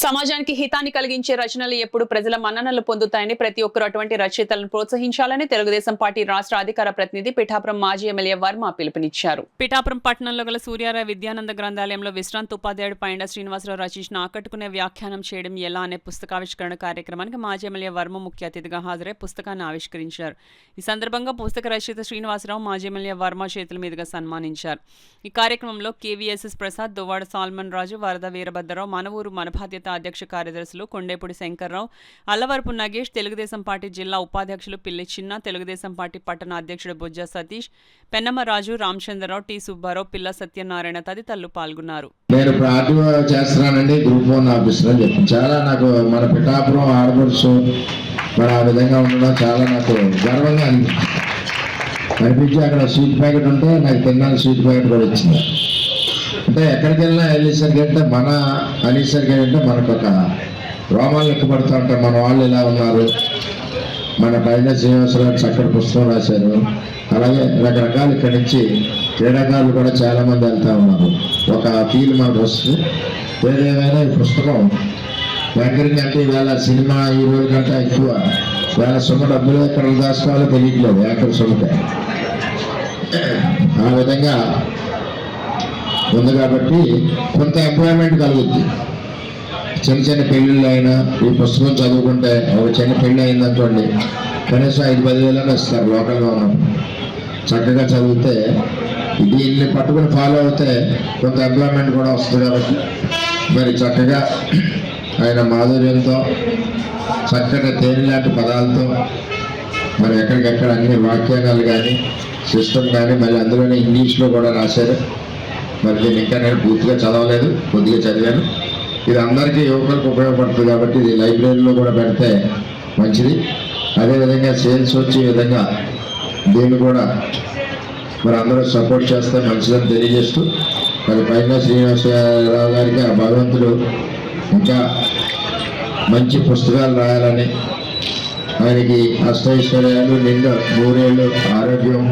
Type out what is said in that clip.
సమాజానికి హితాన్ని కలిగించే రచనలు ఎప్పుడు ప్రజల మన్ననలు పొందుతాయని ప్రతి ఒక్కరూ అటువంటి రచయితలను ప్రోత్సహించాలని తెలుగుదేశం పార్టీ రాష్ట్ర అధికార ప్రతినిధి పిఠాపురం మాజీ ఎమ్మెల్యే వర్మ పిలుపునిచ్చారు. పిఠాపురం పట్టణంలో గల సూర్యారాయ విద్యానంద గ్రంథాలయంలో విశ్రాంత ఉపాధ్యాయుడు పైండ శ్రీనివాసరావు రచించిన ఆకట్టుకునే వ్యాఖ్యానం చేయడం ఎలా అనే పుస్తకావిష్కరణ కార్యక్రమానికి మాజీ ఎమ్మెల్యే వర్మ ముఖ్య అతిథిగా హాజరై పుస్తకాన్ని ఆవిష్కరించారు. ఈ సందర్భంగా పుస్తక రచయిత శ్రీనివాసరావు మాజీ ఎమ్మెల్యే వర్మ చేతుల మీదుగా సన్మానించారు. ఈ కార్యక్రమంలో కేవీఎస్ఎస్ ప్రసాద్, దువ్వాడ సాల్మన్ రాజు, వరద వీరభద్రరావు, మనవూరు మన బాధ్యత అధ్యక్ష కార్యదర్శులు కొండేపూడి శంకర్రావు, అల్లవరపు నగేష్, తెలుగుదేశం పార్టీ జిల్లా ఉపాధ్యక్షులు పిల్లి చిన్న, తెలుగుదేశం పార్టీ పట్టణ అధ్యక్షుడు బుజ్జ సతీష్, పెన్నమ్మరాజు, రామచంద్రరావు, టి సుబ్బారావు, పిల్ల సత్యనారాయణ తదితరులు పాల్గొన్నారు. నేను ప్రార్థన చేస్తున్నానండి, గ్రూప్ 1 ఆఫీసర్ అని చెప్పి చాలా నాకు మన పిఠాపురం ఆడపడుచు మరి ఆ విధంగా ఉండడం చాలా నాకు గర్వంగా అనిపించి అక్కడ స్వీట్ ప్యాకెట్ ఉంటే నాకు తిన్నాను స్వీట్ ప్యాకెట్ కూడా ఇచ్చింది. అంటే ఎక్కడికి వెళ్ళినా వెళ్ళేసరికి అంటే మన అనేసరికి అంటే మనకు ఒక రోమాలు లెక్కపడుతూ ఉంటాం. మన వాళ్ళు ఇలా ఉన్నారు, మన పైన శ్రీనివాసరావు చక్కటి పుస్తకం రాశారు. అలాగే రకరకాల ఇక్కడి నుంచి క్రీడాకారులు కూడా చాలామంది వెళ్తూ ఉన్నారు. ఒక ఫీల్ మనకు వస్తుంది. ఏదేమైనా ఈ పుస్తకం దగ్గరికి అంటే ఇవాళ సినిమా హీరోల కంటే ఎక్కువ వేల సొమ్ము డబ్బులు ఎక్కడ దాచుకోవాలో తెలియట్లేదు. ఎక్కడ సొమ్ముకే ఆ విధంగా ఉంది కాబట్టి కొంత ఎంప్లాయ్మెంట్ కలుగుద్ది. చిన్న చిన్న పెళ్ళిళ్ళు అయినా ఈ పుస్తకం చదువుకుంటే ఒక చిన్న పెళ్ళి అయిందనుకోండి కనీసం 5-10 వేలైనా ఇస్తారు. లోకల్గా ఉన్నాం చక్కగా చదివితే దీన్ని పట్టుకుని ఫాలో అవుతే కొంత ఎంప్లాయ్మెంట్ కూడా వస్తుంది. కాబట్టి మరి చక్కగా ఆయన మాధుర్యంతో చక్కటి తేనె లాంటి పదాలతో మరి ఎక్కడికెక్కడ అన్ని వ్యాఖ్యానాలు కానీ సిస్టమ్ కానీ మళ్ళీ అందులోనే ఇంగ్లీష్లో కూడా రాశారు. మరి దీన్ని ఇంకా నేను పూర్తిగా చదవలేదు, కొద్దిగా చదివాను. ఇది అందరికీ యువకులకు ఉపయోగపడుతుంది కాబట్టి ఇది లైబ్రరీలో కూడా పెడితే మంచిది. అదేవిధంగా సేల్స్ వచ్చే విధంగా దీన్ని కూడా మరి అందరూ సపోర్ట్ చేస్తే మంచిదని తెలియజేస్తూ మరి పైన శ్రీనివాసరావు గారికి ఆ భగవంతుడు ఇంకా మంచి పుస్తకాలు రాయాలని, ఆయనకి అష్టైశ్వర్యాలు, నిండు 3 ఏళ్ళు ఆరోగ్యం